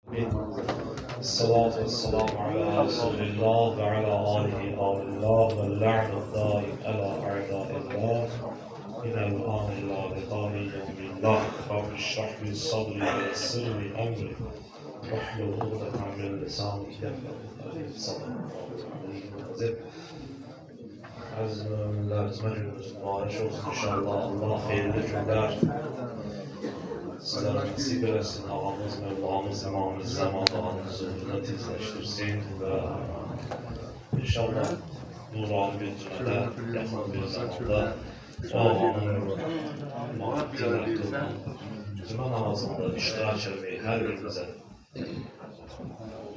الصلاة والسلام على رسول الله وعلى آله آل الله واللعن الدائم على أعداء الله من الآن إلى لقاء يوم الله رب اشرح لي صدري ويسر لي أمري واحلل عقدة من لساني يفقهوا قولي صدق از müminlerimiz mecburuz. Mübarek olsun inşallah. Allah hayırlı günler sizlere nasip eləsin. Ağamız, Mevlamız, İmamımız zamanların huzuruna tezleştirsin ve inşallah nurani bir cümlede, yakın bir zamanda o ağanın mağduriyetine kılınan cümle namazında iştirak etmeyi her birimize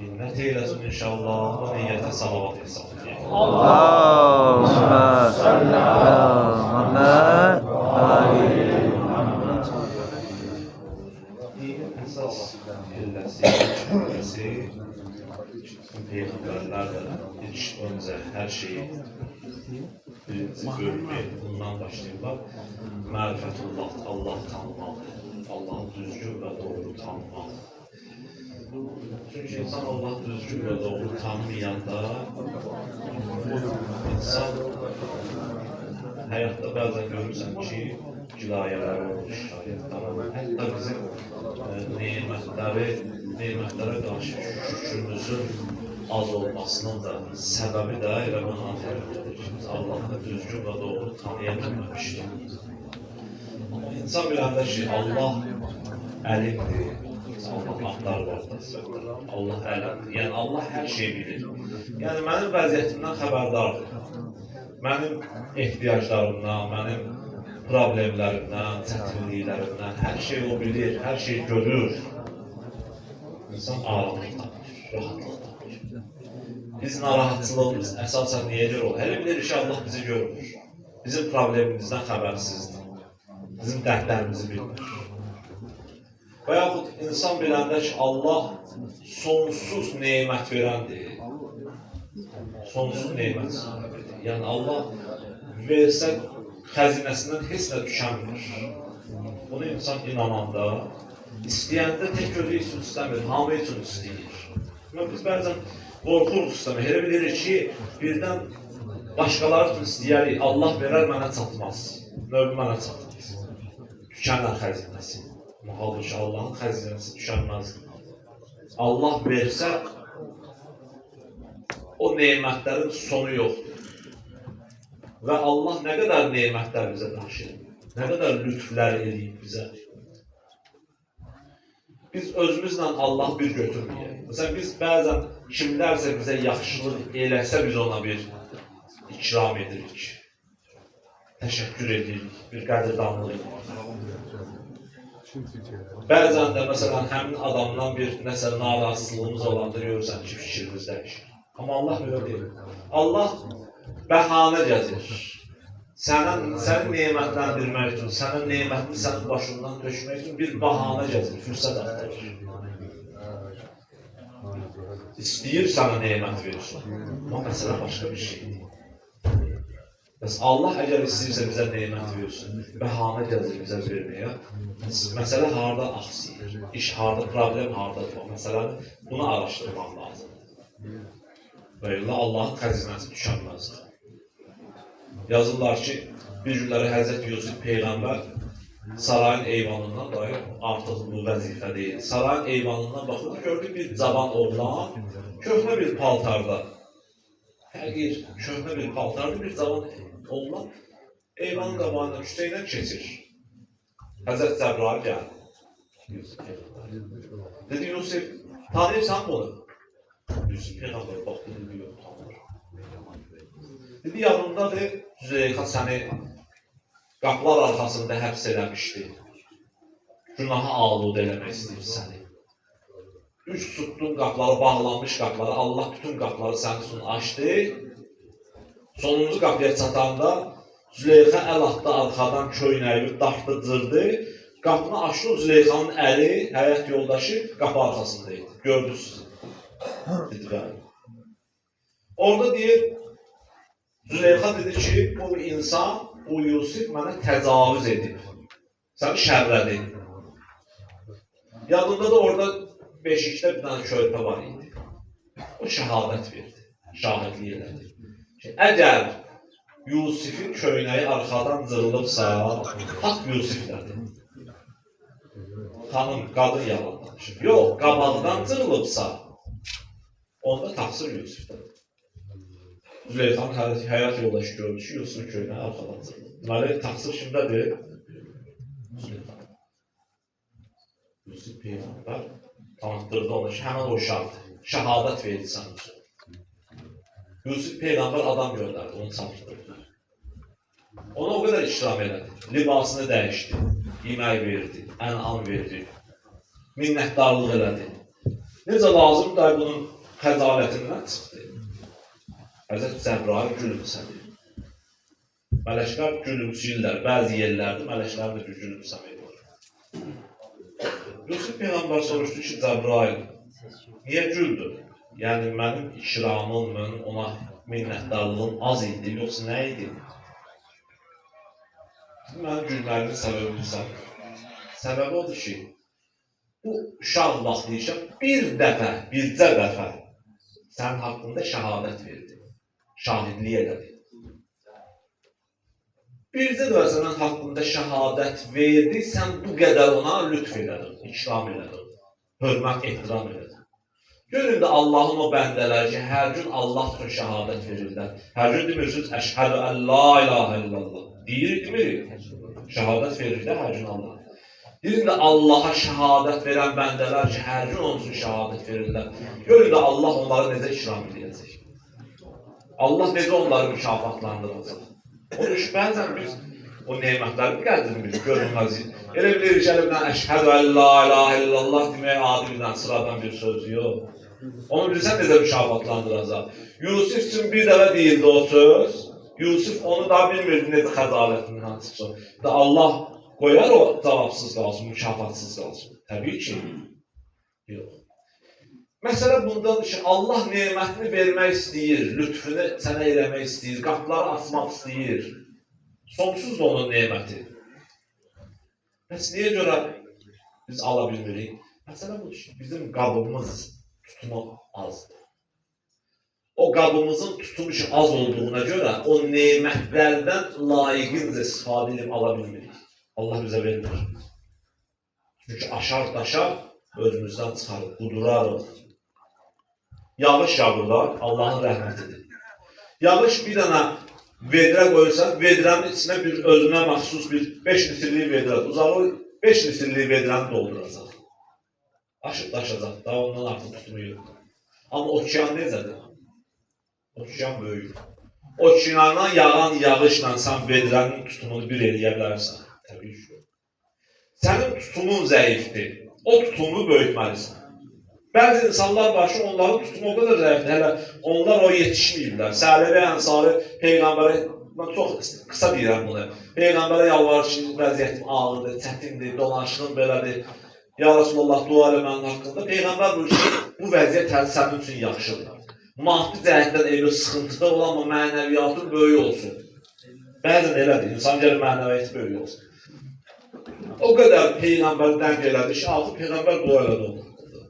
minnet eylesin inşallah. O niyete salavat etsin. Allahümme salli ala Muhammed Esas illesi peygamberler de hiç önce her şeyi birinci bölümü bundan başlayırlar. Mərifətullah, Allah tanımaq, Allah'ı düzgün ve doğru tanımaq. Çünkü insan Allah düzgün ve doğru tanımayanda insan hayatta bazen görürsen ki cilayeler olur, şikayetler. Hatta bizim nimetlere karşı şükrümüzün az olmasının da sebebi de elə bundan tərəfdir ki, biz Allah'ı düzgün ve doğru tanıyabilmemişdik. Ama insan biləndə ki, Allah əlimdir, Allah axtar vardır, Allah əlimdir, yəni Allah hər şeyi bilir. Yəni mənim vəziyyətimdən xəbərdardır, mənim ehtiyaclarımdan, mənim problemlərimdən, çətinliklərimdən, hər şeyi o bilir, hər şeyi görür. İnsan ağırlıq tapır, rahatlıq tapır. Biz narahatçılığımız əsasən niyə görə olur? Elə bilir ki, Allah bizi görmür, bizim problemimizdən xəbərsizdir, bizim dərdlərimizi bilmir. Və yaxud insan biləndə ki, Allah sonsuz neymət verəndir, sonsuz neymət sahibidir. Yəni Allah versə xəzinəsindən heç nə tükənmir. Bunu insan inananda, istəyəndə tək özü üçün istəmir, hamı üçün istəyir. Biz bəzən qorxuruq istəmir. Elə bilirik ki, birdən başqaları üçün istəyərik, Allah verər mənə çatmaz, növbə mənə çatmaz. Tükənər xəzinəsi. Halbuki Allah'ın xəzinəsi tükənməzdir. Allah versə, o neymətlərin sonu yoxdur. Və Allah nə qədər neymətlər bizə daşıyır, nə qədər lütflər eləyib bizə. Biz özümüzlə Allah bir götürməyək. Məsələn, biz bəzən kimlərsə bizə yaxşılıq eləsə, biz ona bir ikram edirik, təşəkkür edirik, bir qədrdanlıq edirik. Bəzən də məsələn, həmin adamdan bir nəsə narazılığımız olanda görürsən ki, fikrimiz dəyişir. Amma Allah belə deyil. Allah bəhanə gəzir. Səni neymətlendirmək üçün, sənin neymətini sənin başından tökmək üçün bir bəhanə gəzir, fürsət axtarır. İstəyir sənə neymət versin. Amma məsələ başqa bir şeydir. Bəs Allah əgər istəyirsə bizə neymət versin, bəhanə gəzir bizə verməyə. Məsələ harada axsıyır, iş harada, problem haradadır o məsələni, bunu araşdırmaq lazımdır. Böylə Allah'ın xəzinəsi tükənməzdir. Yazırlar ki, bir günləri Həzrət Yusuf Peyğəmbər sarayın eyvanından dair artıq bu vəzifə deyil. Sarayın eyvanından baxırdı, gördü bir cavan oğlan, köhnə bir paltarda, həqiq, köhnə bir paltarda bir cavan oğlan eyvanın qabağından küçəkdən keçir. Həzrət Cəbrail gəldi. Dedi, Yusuf, tanıyırsan bunu? Yusuf Peyğəmbər baxdı, dedi, yox, tanır. Dedi, yanındadır, Züleyxa səni qapılar arxasında həbs eləmişdi. Günaha alud eləmək istəyir səni. Üç tutduğun qapıları, bağlanmış qapıları, Allah bütün qapıları sənin üçün açdı. Sonuncu qapıya çatanda Züleyxa əl atdı, arxadan köynəyib, dartdı, cırdı. Qapını açdı, Züleyxanın əli, həyat yoldaşı qapı arxasındaydı. Gördü sizi. Orada deyir, Züleyxa dedi ki, bu insan, bu Yusuf mənə təcavüz edib. Səni şərlədi. Yadında da orada beşikdə bir dənə körpə var idi. O şəhadət verdi, şahidlik elədi. Əgər Yusifin köynəyi arxadan cırılıbsa, haqq Yusiflədir. Xanım, qadın yalan danışır. Yox, qabaqdan cırılıbsa, onda təqsir Yusifdir. Züleyxanın həyat yoldaşı gördü ki, Yusufun köynəyi arxadan cırılıb. Deməli, təqsir kimdədir? Yusuf Peyğəmbər tanıtdırdı onu ki, həmən o uşaqdır. Şəhadət verdi sən üçün. Yusuf Peyğəmbər adam göndərdi, onu çatdırdı. Ona o qədər ikram elədi. Libasını dəyişdi, yemək verdi, ənam verdi, minnətdarlıq elədi. Necə lazımdır, bunun xəcalətindən çıxdı. Həzrət Cəbrail gülümsədi. Mələklər gülümsəyirlər, bəzi yerlərdə mələklərin də gülümsəmək var. Yusuf Peyğəmbər soruşdu ki, Cəbrail, niyə güldü? Yəni, mənim ikramım, mənim ona minnətdarlığım az idi, yoxsa nə idi? Mənim gülməlimin səbəbi bilsən. Səbəbi odur ki, bu uşaq vaxtı işə bircə dəfə sənin haqqında şəhadət verdi, şahidlik elədi. Bircə dəfə sənin haqqında şəhadət verdi, sən bu qədər ona lütf elədin, ikram elədin, hörmət, ehtiram elədin. Görün də Allahın o bəndələri ki, hər gün Allah üçün şəhadət verirlər. Hər gün demirsiniz, əşhədu ən la ilahə illallah. Deyir, demirik. Şəhadət verirlər hər gün Allah. Deyir də Allaha şəhadət verən bəndələr ki, hər gün onun üçün şəhadət verirlər. Görün də Allah onları necə ikram edəcək. Allah necə onları mükafatlandıracaq. Onun üçün bəzən biz o nemətləri qədrini görünməzik. Elə bilirik ki, əşhədu ən la ilahə illallah demək adi birdən sıradan bir söz yox. Onu bilirsən necə mükafatlandıracaq. Yusuf üçün bir dəfə deyildi o söz. Yusuf onu da bilmirdi necə xəcalətindən çıxsın. Allah qoyar o cavabsız qalsın, mükafatsız qalsın. Təbii ki, yox. Məsələ bundadır ki, Allah nemətini vermək istəyir, lütfünü sənə eləmək istəyir, qapıları açmaq istəyir. Sonsuz da onun neməti. Bəs niyə görə biz ala bilmirik? Məsələ budur ki, bizim qabımız tutumu azdır. O qabımızın tutumu az olduğuna görə o nemətlərdən layiqincə istifadə edib ala bilmirik. Allah bizə vermir. Çünki aşar daşar özümüzdən çıxarır, qudurarıq. Yağış yağırlar, Allahın rəhmətidir. Yağış bir dənə vedrə qoyursan, vedrənin içinə bir özünə məxsus bir 5 litrlik vedrə, uzağı 5 litrlik vedrəni dolduracaq. Aşıb daşacaq, daha ondan artıq tutumu yoxdur. Amma okean necədir? Okean böyük. Okeandan yağan yağışla sən vedrənin tutumunu bir eləyə bilərsən. Təbii ki. Sənin tutumun zəifdir. O tutumu böyütməlisən. Bəzi insanlar var ki, onların tutumu o qədər zəifdir. Hələ onlar o yetişməyiblər. Sələbi ənsarı Peyğəmbərə, mən çox qısa deyirəm bunu. Peyğəmbərə yalvarır ki, vəziyyətim ağırdır, çətindir, dolanışığım belədir. Ya Rasulullah, dua elə mənim haqqında. Peyğəmbər buyurur ki, bu vəziyyət sənin üçün yaxşıdır. Maddi cəhətdən elə sıxıntıda olan, amma mənəviyyatın böyük olsun. Bəzən elədir, insan gəlir mənəviyyatı böyük olsun. O qədər Peyğəmbər dəng elədi ki, altı Peyğəmbər dua elədi onun haqqında.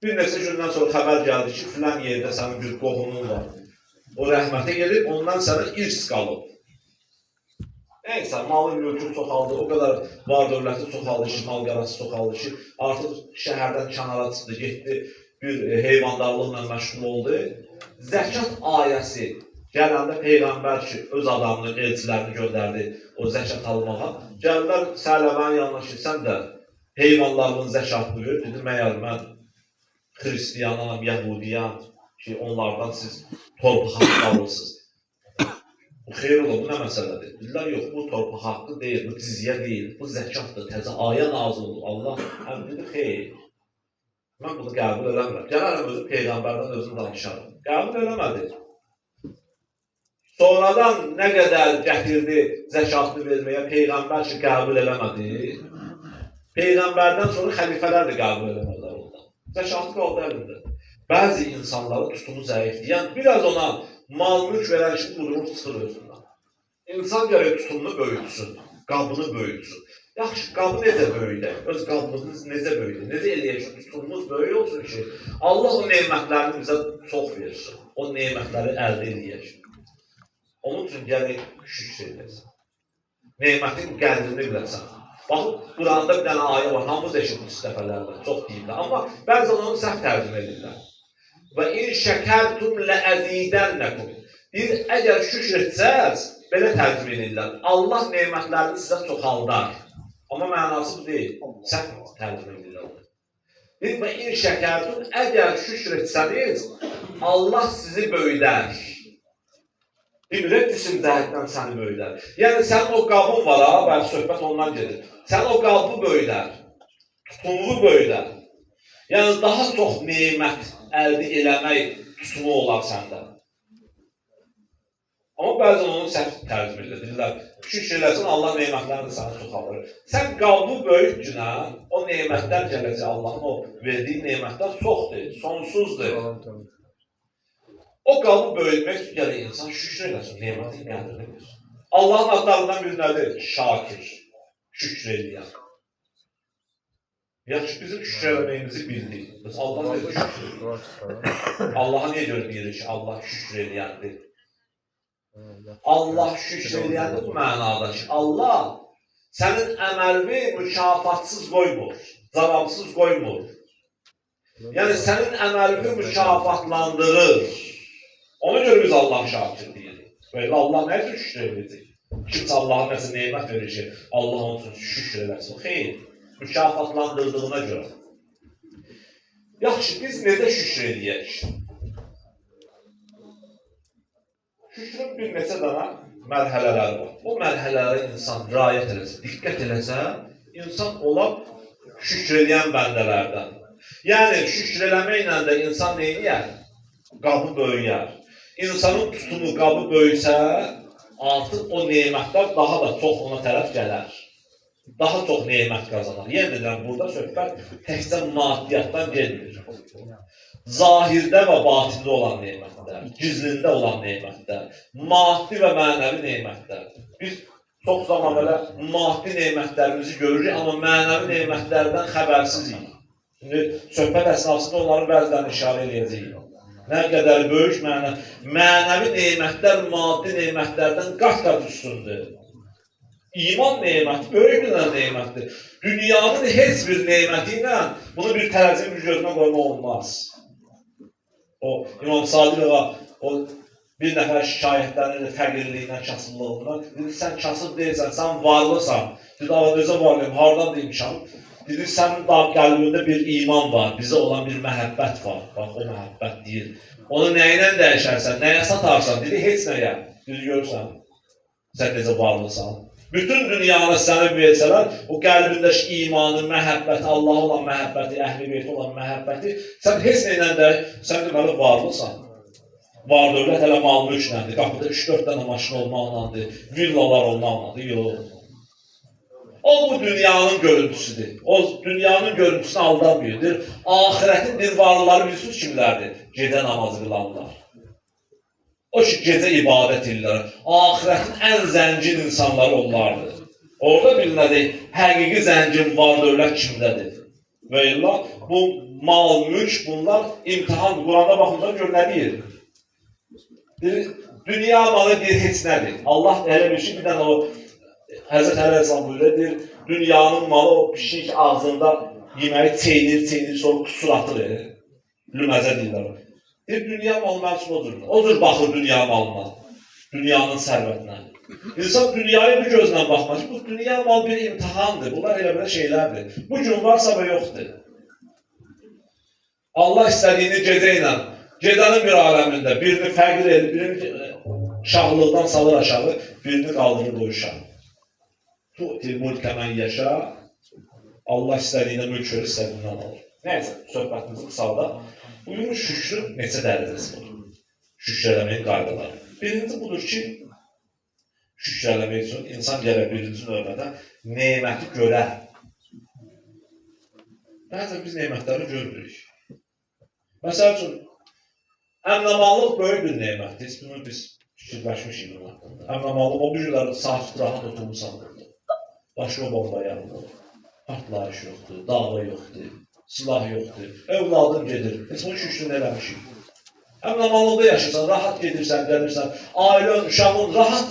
Bir neçə gündən sonra xəbər gəldi ki, filan yerdə sənin bir qohumun var. O rəhmətə gelib, ondan sənə irs qalıb. Neysə, malın mülkü çoxaldı, o qədər var dövləti çoxaldı ki, mal qarası çoxaldı ki, artıq şəhərdən kənara çıxdı, getdi, bir heyvandarlıqla məşğul oldu. Zəkat ayəsi gələndə Peyğəmbər ki, öz adamını, elçilərini göndərdi o zəkat almağa. Gəllər Sələbənin yanına ki, sən də heyvanlarının zəkatını ver. Dedi, məyər mən Xristiyanam, Yəhudiyam ki, onlardan siz torpaq haqqı alırsınız. Bu xeyr ola, bu nə məsələdir? Dedilər, yox, bu torpaq haqqı deyil, bu cizyə deyil, bu zəkatdır, təzə ayə nazil olur. Allah həm dedi, xeyr. Mən bunu qəbul eləmirəm. Gələrəm özüm Peyğəmbərdən özüm danışarım. Qəbul eləmədi. Sonradan nə qədər gətirdi zəkatını verməyə, Peyğəmbər ki, qəbul eləmədi. Peyğəmbərdən sonra xəlifələr də qəbul eləmədilər ondan. Zəkatı qaldı əlində. Bəzi insanların tutumu zəifdir. Yəni, biraz ona mal-mülk verən kimi qudurur, çıxır özündən. İnsan gərək tutumunu böyütsün, qabını böyütsün. Yaxşı, qabı necə böyüdək? Öz qabımız necə böyüdək? Necə eləyək ki, tutumumuz böyük olsun ki, Allah o nemətlərini bizə çox versin. O nemətləri əldə eləyək. Onun üçün gələk şükür edəsən. Nemətin qədrini biləsən. Baxın, Quranda bir dənə ayə var, hamımız eşitmiş dəfələrlə, çox deyirlər. Amma bəzən onu səhv tərcümə edirlər. Və in şəkərtum ləəzidənləkum. Bir, əgər şükür etsəz, belə tərcümə edirlər. Allah nemətlərini sizə çoxaldar. Amma mənası bu deyil. Səhv tərcümə edirlər. Bir, və in şəkərtum, əgər şükür etsəniz, Allah sizi böyüdər. İbrət isim cəhətdən səni böyüdər. Yəni, sənin o qabın var, bəlkə söhbət ondan gedir. Sən o qabı böyüdər, tutumunu böyüdər. Yəni, daha çox nemət əldə eləmək tutumu olar səndə. Amma bəzən onu səhv tərcümə edirlər. Şükür eləsin, Allah nemətlərini sənə çoxalır. Sən qabı böyütcünə, o nemətlər gələcək, Allahın o verdiyi nemətlər çoxdur, sonsuzdur. O qabı böyütmək gəlir insan şükür eləsin, nemətin qədrini bilsin. Allahın adlarından bir nədir? Şakir, şükür eləyən. Yaxşı, bizim şükür eləməyimizi bildik. Biz Allah necə şükür? Allah'a niyə görə deyirik ki, Allah şükür eləyəndir? Allah şükür eləyəndir bu mənada ki, Allah sənin əməlini mükafatsız qoymur, cavabsız qoymur. Yəni, sənin əməlini mükafatlandırır. Ona görə biz Allah şakir deyirik. Böyle Allah nə üçün şükür edəcək? Kimsə Allah'a nəsə nemət verir ki, Allah onun üçün şükür eləsin. Xeyr, mükafatlandırdığına görə. Yaxşı, biz necə şükür edəyək? Şükrün bir neçə dana mərhələləri var. O mərhələlərə insan riayət eləsə, diqqət eləsə, insan olar şükür edən bəndələrdən. Yəni, şükür eləməklə də insan neyniyər? Qabı böyüyər. İnsanın tutumu qabı böyüsə, artıq o nemətlər daha da çox ona tərəf gələr. Daha çox nemət qazanar. Yeniden burada söhbət təkcə maddiyyatdan gelmir. Zahirdə və batində olan nemətlər, gizlində olan nemətlər, maddi və mənəvi nemətlər. Biz çox zaman belə maddi nemətlərimizi görürük, amma mənəvi nemətlərdən xəbərsizik. Şimdi söhbət əsnasında onların bəzilərini işarə edəcəyik. Nə qədər böyük mənəvi nemətlər maddi nemətlərdən qat-qat üstündür. İman neməti böyük bir nemətdir. Dünyanın heç bir neməti ilə bunu bir tərəzinin bir gözünə qoyma olmaz. O İmam Sadiqova o bir nəfər şikayətlənir fəqirliyindən, kasıblığından. Dedi, sən kasıb deyilsən, sən varlısan. Dedi, necə varlıyım, hardan demişəm? Dedi, sənin qəlbində bir iman var, bizə olan bir məhəbbət var. Bax, o məhəbbət deyil. Onu nə ilə dəyişərsən, nəyə satarsan? Dedi, heç nəyə. Dedi, görürsən, sən necə varlısan. Bütün dünyanı sənə versələr, o qəlbindəki imanı, məhəbbəti, Allaha olan məhəbbəti, əhl-i beytə olan məhəbbəti, sən heç nə ilə də, sən deməli varlısan. Var dövlət hələ mal mülkdəndir, qapıda 3-4 dənə maşın olmaqlandır, villalar olmaqlandır, yox. O bu dünyanın görüntüsüdür. O dünyanın görüntüsünü aldanmıyordur. Ahirətin bir varlıları bilirsiniz kimlərdir? Gecə namazı qılanlar. O ki, gecə ibadət edirlər. Ahirətin ən zəngin insanları onlardır. Orada bilinədir, həqiqi zəngin var dövlət kimdədir? Və illa bu mal, mülk, bunlar imtihan, Quranda baxımdan gör nə deyir? Dünya malı deyir, heç nədir. Allah elə bir şey, bir dənə o Həzrət Əli Əleyhisselam buyurur, dünyanın malı o pişik ağzında yeməyi çeynir, sonra kusur atır. Lüməzə deyirlər. Dünya malı mənsun odur. Odur baxır dünya malına, dünyanın sərvətinə. İnsan dünyaya bu gözlə baxmaz. Bu dünya malı bir imtihandır. Bunlar elə belə şeylərdir. Bu gün varsa və yoxdur. Allah istədiyini gecə ilə, gecənin bir aləmində birini fəqir edir, birini şahlıqdan salır aşağı, birini qaldırır qoyuşa. Tu'til mulkə mən yaşa, Allah istədiyinə mülk verir, istədiyindən alır. Nəysə, söhbətimizi qısalda. Bugün şükrün neçə dərəcəsi var? Şükür eləməyin qaydaları. Birinci budur ki, şükür eləmək üçün insan gələ birinci növbədə neməti görə. Bəzən biz nemətləri görmürük. Məsəl üçün, əmnamanlıq böyük bir nemətdir. Bunu biz fikirləşmişik bunun haqqında. Əmnamanlıq o bir günləri sakit rahat oturmuşsan burada. Başqa bomba yanmır. Partlayış yoxdur, dava yoxdur, silah yoxdur. Övladın gedir. Heç bunun şükrünü eləmişik. Həm namanlıqda yaşırsan, rahat gedirsən, gəlirsən. Ailən, uşağın rahat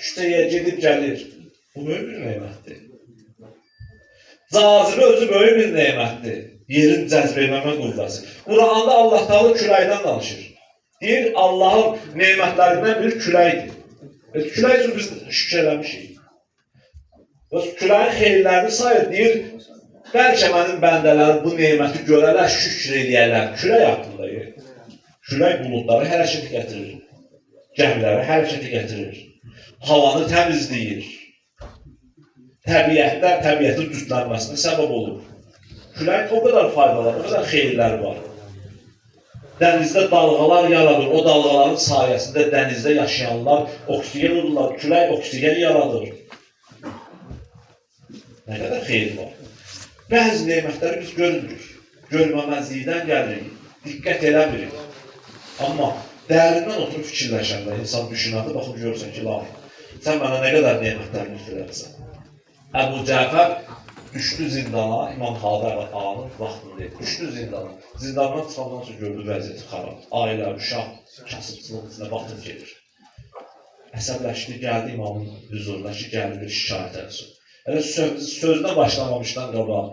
küçəyə gedib gəlir. Bu böyük bir nemətdir. Cazibə özü böyük bir nemətdir. Yerin cəzb etməmə qüvvəsi. Quranda Allah Teala küləkdən danışır. Deyir, Allahın nemətlərindən biri küləkdir. Külək üçün biz şükür eləmişik. Küləyin xeyirlərini sayır, deyir, bəlkə mənim bəndələrim bu neməti görərlər, şükür eləyərlər. Külək haqqındayır. Külək buludları hərəkətə gətirir. Gəmiləri hərəkətə gətirir. Havanı təmizləyir. Təbiətin düzlənməsinə səbəb olur. Küləyin o qədər faydaları, o qədər xeyirləri var. Dənizdə dalğalar yaradır. O dalğaların sayəsində dənizdə yaşayanlar oksigen olurlar. Külək oksigen yaradır. Nə qədər xeyir var. Bəzi nemətləri biz görmürük. Görməməzlikdən gəlirik. Diqqət eləmirik. Amma dərindən oturub fikirləşəndə, insan düşünəndə, baxıb görürsən ki, lahi, sən mənə nə qədər nemətlərini üstülərsən. Əbu Cəfər düşdü zindana, İmam Xalid ağanın vaxtında düşdü zindana. Zindandan çıxandan sonra gördü vəziyyəti xarab. Ailə, uşaq, kasıbçılıq içində batıb gedir. Əsəbləşdi, gəldi imamın hüzuruna ki, gəldi bir şikayət etsin. Elə sözünə başlamamışdan qabaq,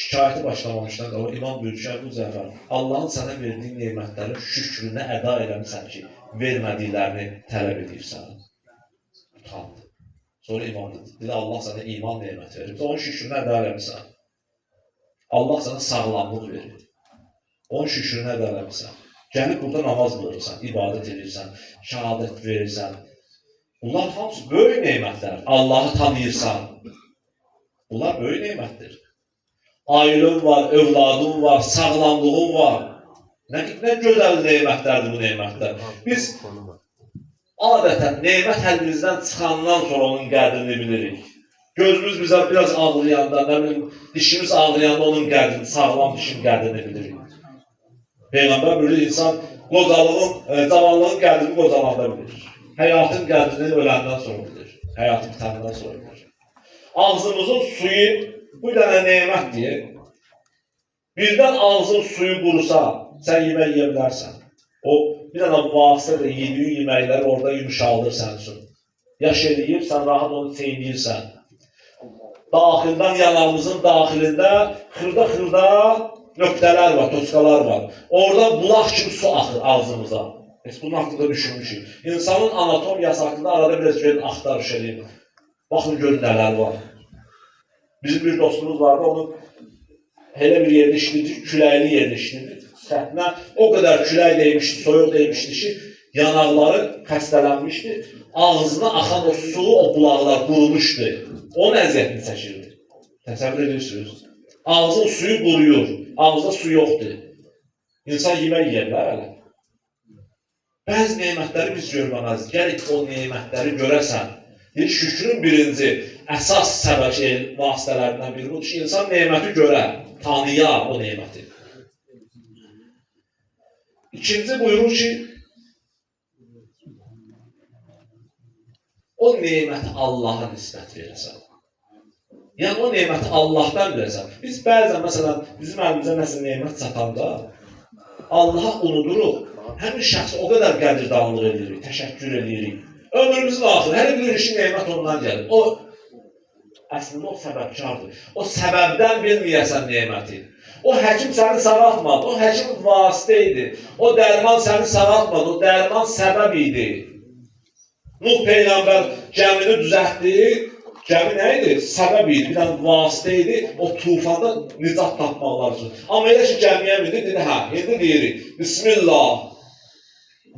şikayəti başlamamışdan qabaq İmam buyurdu ki, Əbu Cəfər, Allahın sənə verdiyi nemətlərin şükrünə əda eləmişsən ki, vermədiklərini tələb edirsən. Utandı. Sonra İmam dedi, Allah sənə iman nemət verir. Onun şükrünə əda eləmişsən. Allah sənə sağlamlıq verir. Onun şükrünə əda eləmişsən. Gəlib burada namaz qılırsan, ibadət edirsən, şəhadət verirsən. Bunlar hamısı böyük nemətlər. Allahı tanıyırsan. Bunlar böyük nemətdir. Ailən var, övladın var, sağlamlığın var. Nə gözəl nemətlərdir bu nemətlər. Biz adətən nemət əlimizdən çıxandan sonra onun qədrini bilirik. Gözümüz bizə biraz ağlayanda, dişimiz ağlayanda onun qədrini, sağlam dişin qədrini bilirik. Peyğəmbər buyurur, insan cavanlığın qədrini qocalanda bilir. Həyatın qədrini öləndən sonra bilir. Həyatı bitəndən sonra bilir. Ağzımızın suyu bu dənə nemətdir. Birdən ağzın suyu qurusa, sən yemək yeyə bilərsən. O bir dənə vasitə də yediyin yeməkləri orada yumuşaldır sənin üçün. Yaş eləyib, sən rahat onu çeynəyirsən. Daxildən, yanağımızın daxilində xırda nöqtələr var, toskalar var. Oradan bulaq kimi su axır ağzımıza. Bunun haqqında düşünmüşük. İnsanın anatomiyası haqqında arada biraz gelin axtarış edin. Baxın görün nələr var. Bizim bir dostumuz vardı, onu elə bir yerdə işləyirdi, küləkli yerdə işləyirdi. Səhvlə o qədər külək deymişdi, soyuq deymişdi ki, yanaqları xəstələnmişdi. Ağzına axan o su, o bulaqlar qurumuşdu. Onun əziyyətini çəkirdi. Təsəvvür edirsiniz. Ağzın suyu quruyur, ağzda su yoxdur. İnsan yemək yiyərlər hələ. Bəzi nemətləri biz görməməzik. Gəlik o nemətləri görəsən. Şükrün birinci, əsas vasitələrindən biri budur ki, insan neməti görə, tanıya o neməti. İkinci buyurur ki, o neməti Allaha nisbət verəsən. Yəni o neməti Allahdan verəsən. Biz bəzən, məsələn, bizim əlimizə nəsə nemət çatanda, Allaha unuduruq. Həmin şəxsi o qədər qədirdanlıq edirik, təşəkkür edirik. Ömrümüzün axırı, hələ bilir ki, nemət ondan gəlir. O, əslində o səbəbkardır. O səbəbdən bilməyəsən neməti. O həkim səni sağaltmadı, o həkim vasitə idi. O dərman səni sağaltmadı, o dərman səbəb idi. Nuh Peyğəmbər gəmini düzəltdi, gəmi nə idi? Səbəb idi, bir dənə vasitə idi, o tufanda nicat tapmaqlar üçün. Amma elə ki, gəmiyə mindi, dedi, hə, indi deyirik, Bismillah.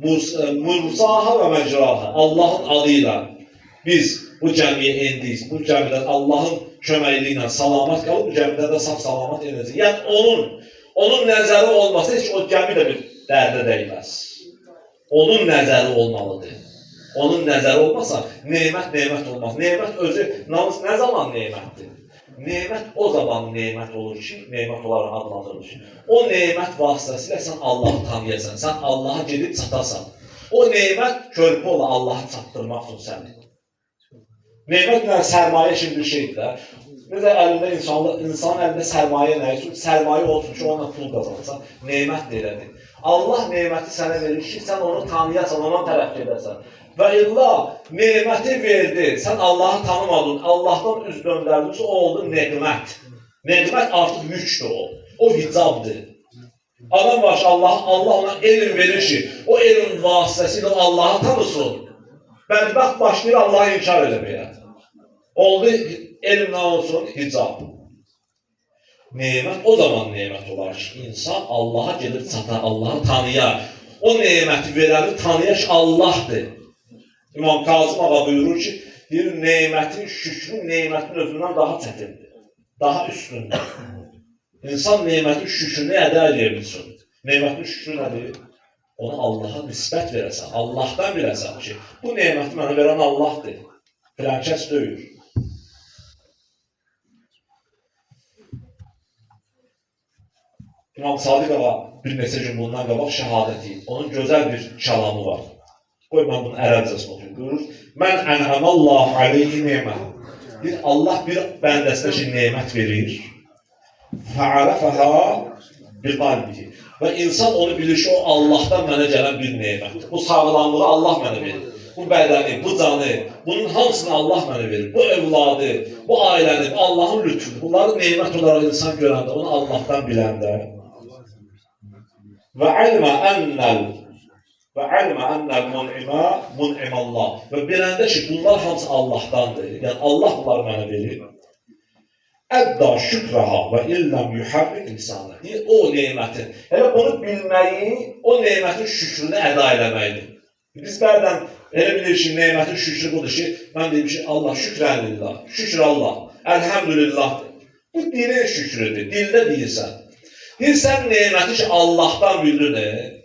Mursaha və məcraha, Allahın adıyla biz bu gəmiyə endik, bu gəmidən Allahın köməkliyi ilə salamat qalıb, bu gəmidən də sağ-salamat edəcək. Yəni onun nəzəri olmasa heç o gəmi də bir dərdə dəyməz. Onun nəzəri olmalıdır. Onun nəzəri olmasa nemət olmaz. Nemət özü nə zaman nemətdir? Nemət o zaman nemət olur ki, nemət olaraq adlandırılır ki, o nemət vasitəsilə sən Allahı tanıyasan, sən Allaha gedib çatasan. O nemət körpü ola Allahı çatdırmaq üçün səni. Nemət ilə sərmayə kimi bir şeydir də. Necə əlində insan əlində sərmayə nə üçün? Sərmayə olsun ki, onunla pul qazansan. Nemət də elədir. Allah neməti sənə verir ki, sən onu tanıyasan, ona tərəf gedəsən. Və illa neməti verdi, sən Allahı tanımadın, Allahdan üz döndərdinsə, o oldu neqmət. Neqmət artıq yükdür o. O hicabdır. Adam var ki, Allah ona elm verir ki, o elm vasitəsilə Allahı tanısın. Bədbəxt başlayır Allahı inkar eləməyə. Oldu elm nə olsun? Hicab. Nemət o zaman nemət olar ki, insan Allaha gedir çatar, Allahı tanıyar. O neməti verəni tanıyar ki, Allahdır. İmam Kazım ağa buyurur ki, bir nemətin şükrü nemətin özündən daha çətindir, daha üstündür. İnsan nemətin şükrünü ədə edebilsin. Nemətin şükrü nədir? Ona Allaha nisbət verəsən, Allahdan biləsən ki, bu neməti mənə verən Allahdır, filan kəs deyil. İmam Sadiq ağa bir neçə gün bundan qabaq şəhadət edib. Onun gözəl bir kəlamı var. Qoy mən bunu ərəbcəsini oxuyum. Buyurur, mən ənəməllahu aleyhi nemət. Allah bir bəndəsinə ki, nemət verir. Fə'arəfəhə bir qalbihi. Və insan onu bilir ki, o Allahdan mənə gələn bir nemətdir. Bu sağlamlığı Allah mənə verir. Bu bədəni, bu canı, bunun hamısını Allah mənə verir. Bu evladı, bu ailəni, Allahın lütfudur. Bunları nemət olaraq insan görəndə, onu Allahdan biləndə. Və ilmə ennəl mun'imallah. Və biləndə ki, bunlar hamısı Allahdandır. Yəni, Allah bunları mənə verir. Ədda şükrəha və illəm yuhərrik lisanı. O nemətin, elə onu bilməyi, o nemətin şükrünü əda eləməkdir. Biz bərdən elə bilir ki, nemətin şükrü budur ki, mən deyim ki, Allah şükrənlillah, şükür Allah, əlhəmdülillahdır. Bu dilin şükrüdür, dildə deyirsən. Deyirsən neməti ki, Allahdan bildin,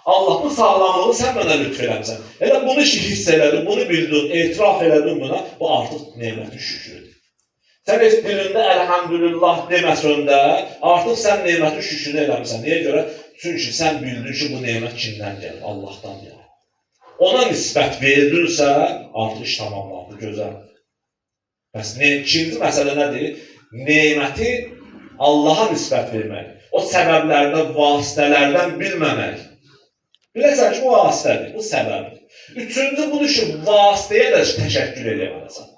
Allahın sağlamlığı sən mənə lütf eləmsən. Elə bunu ki, hiss elədin, bunu bildin, etiraf elədin buna, bu artıq nemətin şükrüdür. Sən heç dilində əlhəmdülillah deməsən də, artıq sən nemətin şükrünü eləmirsən. Niyə görə? Çünki sən bildin ki, bu nemət kimdən gəlir? Allahdan gəlir. Ona nisbət verdinsə, artıq iş tamamlandı, gözəl. Bəs ikinci məsələ nədir? Neməti Allaha nisbət vermək. O səbəblərdən, vasitələrdən bilməmək. Biləsən ki, bu vasitədir, bu səbəbdir. Üçüncü budur ki, vasitəyə də təşəkkür eləməlisən.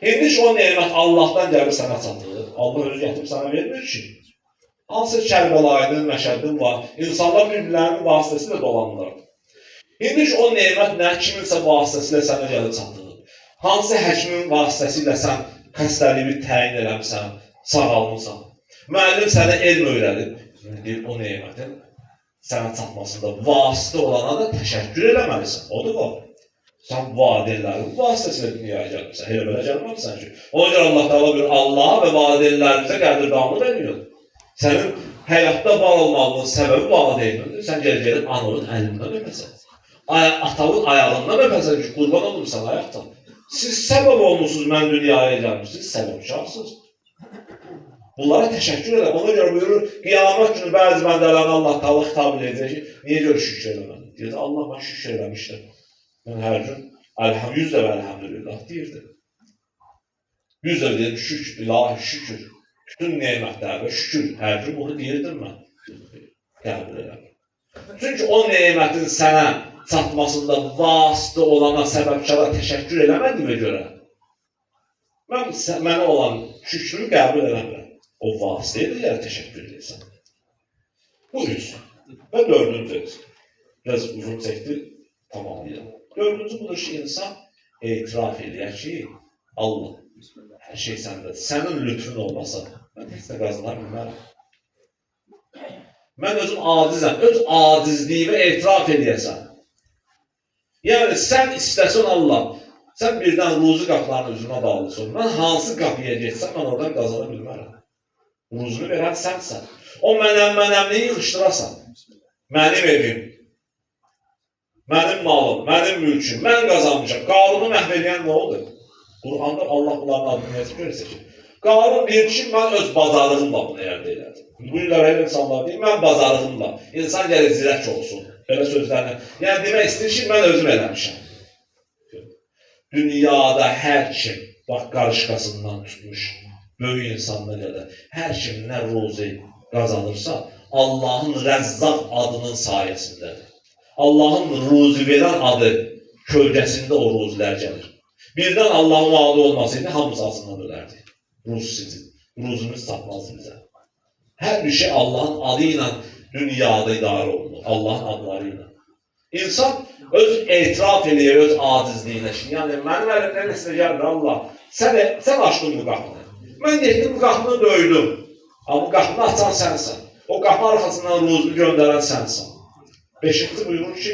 İndi ki, o nemət Allahdan gəlir sənə çatır. Allah özü gətirib sənə vermir ki. Hansı Kərbəlayının, Məşəddin var. İnsanlar bir-birlərinin vasitəsilə dolanırlar. İndi ki, o nemət nə kiminsə vasitəsilə sənə gəlir çatır. Hansı həkimin vasitəsilə sən xəstəliyi təyin eləmişsən, sağalmısan. Müəllim sənə elm öyrədib. O nemətin sənə çatmasında vasitə olana da təşəkkür eləməlisən. Odur var. Sən valideynlərin vasitəsilə dünyaya gəlmirsən. Elə belə gəlməlisən ki. Ona görə Allah Teala bir Allah və valideynlərimizə qədrdanlıq ediyor. Sənin həyatda var olmağının səbəbi valideynindir. Sən gəlib ananın əlindən öpəsən. Atanın ayağından öpəsən ki, qurban olursan ayaqdan. Siz səbəb olmuşsunuz, mən dünyaya gəlmişsiniz, səbəbkarsınız. Bunlara təşəkkür elə. Ona görə buyurur, qiyamət günü bəzi bəndələrini Allah Teala xitab edəcək ki, niyə görə şükür eləmədin? Deyir, Allah mən şükür eləmişdim. Mən hər gün 100 dəfə əlhəmdülillah deyirdim. 100 dəfə deyirdim, şükür, ilahi şükür. Bütün nemətlərdə şükür, hər gün bunu deyirdim mən. Qəbul eləmir. Çünki o nemətin sənə çatmasında vasitə olana, səbəbkara təşəkkür eləmədiyimə görə mən mənə olan şükrü qəbul eləmirəm. O vasitəyə də yəni təşəkkür edirsən. Bu üç. Və dördüncü. Biraz uzun çəkdi, tamamlayalım. Dördüncü budur ki, insan etiraf edir ki, Allah, hər şey səndədir. Sənin lütfün olmasa, mən heç nə qazana bilmərəm. Mən özüm acizəm, öz acizliyimi etiraf edəyəsən. Yəni, sən istəsən Allah, sən birdən ruzi qapılarının üzrünə bağlısın. Mən hansı qapıya geçsəm, mən oradan qazana bilmərəm. Ruzunu verən sənsən. O mənəmliyi yığışdırasan. Mənim evim, mənim malım, mənim mülküm, mən qazanmışam. Qarunu məhv edən nə oldu? Qur'anda Allah bunların adını yazıb görürsə ki, Qarun deyir ki, mən öz bazarlığımla bunu əldə elədim. Bu illər elə insanlar deyir, mən bazarlığımla. İnsan gəlir zirək olsun, belə sözlərlə. Yəni demək istəyir ki, mən özüm eləmişəm. Dünyada hər kim, bax qarışqasından tutmuş, böyük insanlara qədər. Hər kim nə ruzi qazanırsa, Allahın Rəzzaq adının sayəsindədir. Allahın ruzi verən adı kölgəsində o ruzilər gəlir. Birdən Allahın adı olmasaydı, hamımız ağzından ölərdi. Ruz sizin. Ruzumuz çatmazdı bizə. Hər bir şey Allahın adı ilə dünyada idarə olunur. Allahın adları ilə. İnsan öz etiraf edir, öz acizliyinə. Yəni, mənim əlimdən nəsə gəlir, Allah, sən açdın bu qapını. Mən getdim bu qapını döydüm. Amma bu qapını açan sənsən. O qapı arxasından ruzunu göndərən sənsən. 5-ci buyurur ki,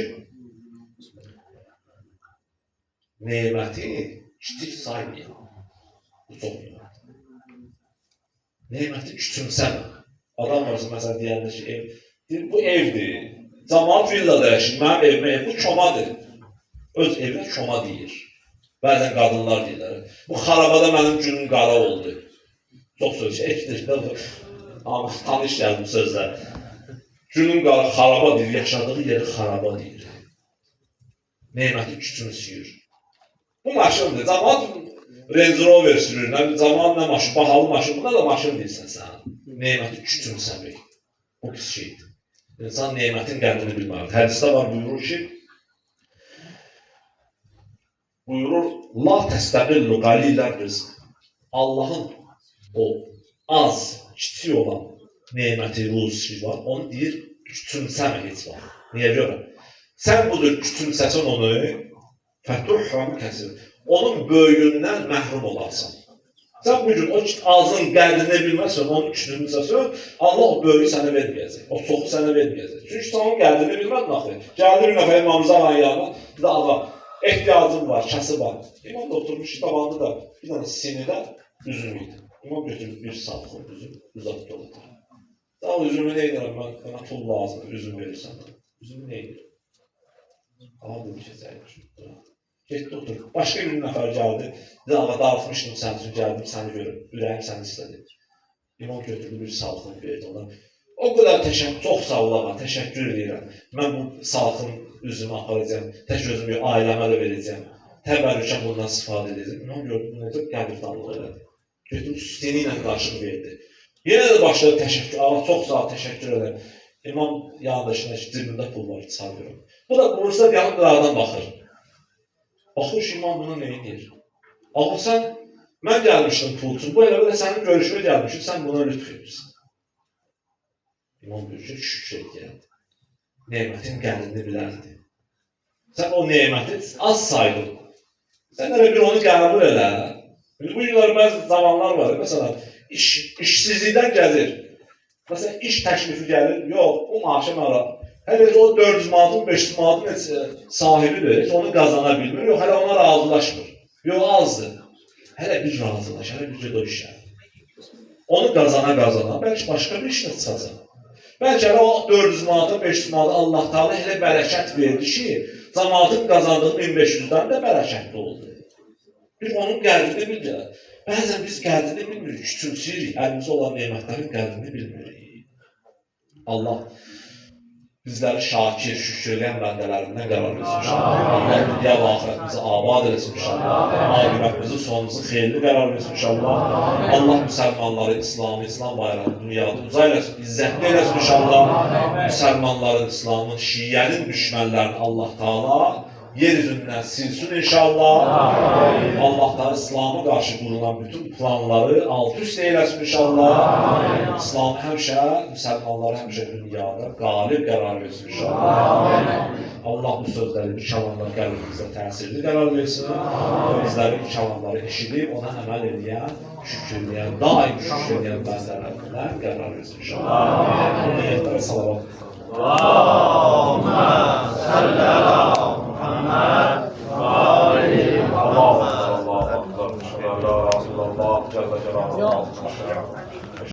neməti kiçik saymayın. Bu çox nemət. Neməti küçümsəmə. Adam varsa, məsələn, deyəndə ki, bu evdir. Camaat villada yaşayır, mənim evimə ev, bu çomadır. Öz evinə çoma deyir. Bəzən qadınlar deyirlər. Bu xarabada mənim günüm qara oldu. Çox söz eşidir. Amma tanış gəldi bu sözlər. Günüm qara, xaraba deyir, yaşadığı yeri xaraba deyir. Neməti küçümsüyür. Bu maşındır. Camaat Range Rover sürür, camaat nə maşın, bahalı maşın, buna da maşın deyirsən sən. Neməti küçümsəmək. Bu pis şeydir. İnsan nemətin qədrini bilməlidir. Hədisdə var, buyurur, la təstəqillu qalillər rizq. Allahın o az, kiçik olan neməti, ruzi var, onu deyir, küçümsəmə heç var. Niyə görə? Sən budur küçümsəsən onu, fətuhram kəsir. Onun böyüyündən məhrum olarsan. Sən bugün o azın qədrini bilməsən, onun küçümsəsən, Allah o böyüyü sənə verməyəcək, o çoxu sənə verməyəcək. Çünki sən onun qədrini bilmədin axı. Gəldi bir nəfər İmamımıza alan yanına, bir də adam, ehtiyacım var, kəsi var. İmam da oturmuş, tabanında da bir dənə sinidə üzüm idi. İmam götürüb bir salxın üzüm, uzatdı olur. Daha üzümü nə edirəm, mənə pul lazımdır, üzüm verirsən. Üzümü nə edir? Adım keçəyir. Getdi otur. Başqa bir nəfər gəldi. Dedi, ağa darıxmışdım sən üçün, gəldim səni görüm. Ürəyim səni istədi. İmam götürdü bir salxın verdi ona. O qədər çox sağ ol ağa, təşəkkür edirəm. Mən bu salxın üzümü aparacağım. Tək özüm yox, ailəmə də verəcəm. Təbərrükən bundan istifadə edəcəm. İmam gördü, bu necə qəbirdanlıq elədi. Götürüb seni ilə qarşılıq verdi. Yenə də başladı təşəkkür. Ağa çox sağ ol, təşəkkür edirəm. İmam yandaşına ki, cibində pul var, çalıyorum. Bu da bulursa yanım qıradan baxır. Baxır ki, imam buna nə edir? Ağa sən, mən gəlmişdim pul üçün, bu elə belə sənin görüşünə gəlmişim, sən buna lütf edirsən. İmam görüşür, şükür edirəm. Nemətin qədrini bilərdi. Sən o neməti az saydın. Sən elə bir onu qəbul elə. Bu günlər bəzi zamanlar var, məsələn, işsizlikdən gəlir. Məsələn, iş təklifi gəlir, yox, bu maaşı mənə. Hələ o 400 manatın, 500 manatın sahibidir, heç onu qazana bilmir, yox, hələ ona razılaşmır. Yox, azdır. Hələ bir razılaş, hələ bir o işə. Onu qazana, bəlkə başqa bir işlə çıxacaq. Bəlkə hələ o 400 manatın, 500 manatın Allah Teala elə bərəkət verdi ki, cəmaatın qazandığı 1500-dən də bərəkətli oldu. Bir onun qədrini bilmirlər. Bəzən biz qədrini bilmirik, küçümsüyürük, əlimizdə olan nemətlərin qədrini bilmirik. Allah bizləri şakir, şükür edən bəndələrindən qərar versin inşallah. Allah dünya və axirətimizi abad eləsin inşallah. Aqibətimizi, sonumuzu xeyirli qərar versin inşallah. Allah müsəlmanları, İslamı, İslam bayrağını dünyada uca eləsin, izzətli eləsin inşallah. Müsəlmanların, İslamın, Şiyyənin düşmənlərini Allah Teala yeryüzündən silsin inşallah. Allah da İslam'a qarşı qurulan bütün planları alt üst eyləsin inşallah. İslam həmişə, müsəlmanlar həmişə dünyada qalib qərar versin inşallah. Allah bu sözləri, bu kəlamlar qəlbimizdə təsirli qərar versin. Bizləri bu kəlamları eşidib, ona əməl edən, şükürləyən, daim şükürləyən bəndələrindən qərar versin inşallah. Bu niyyətlərə salavat. Allahümme salli ala Muhammed ve Ali Muhammed. Allah, Allah, Allah, Allah, Allah, Allah, Allah, Allah, Allah, Allah, Allah,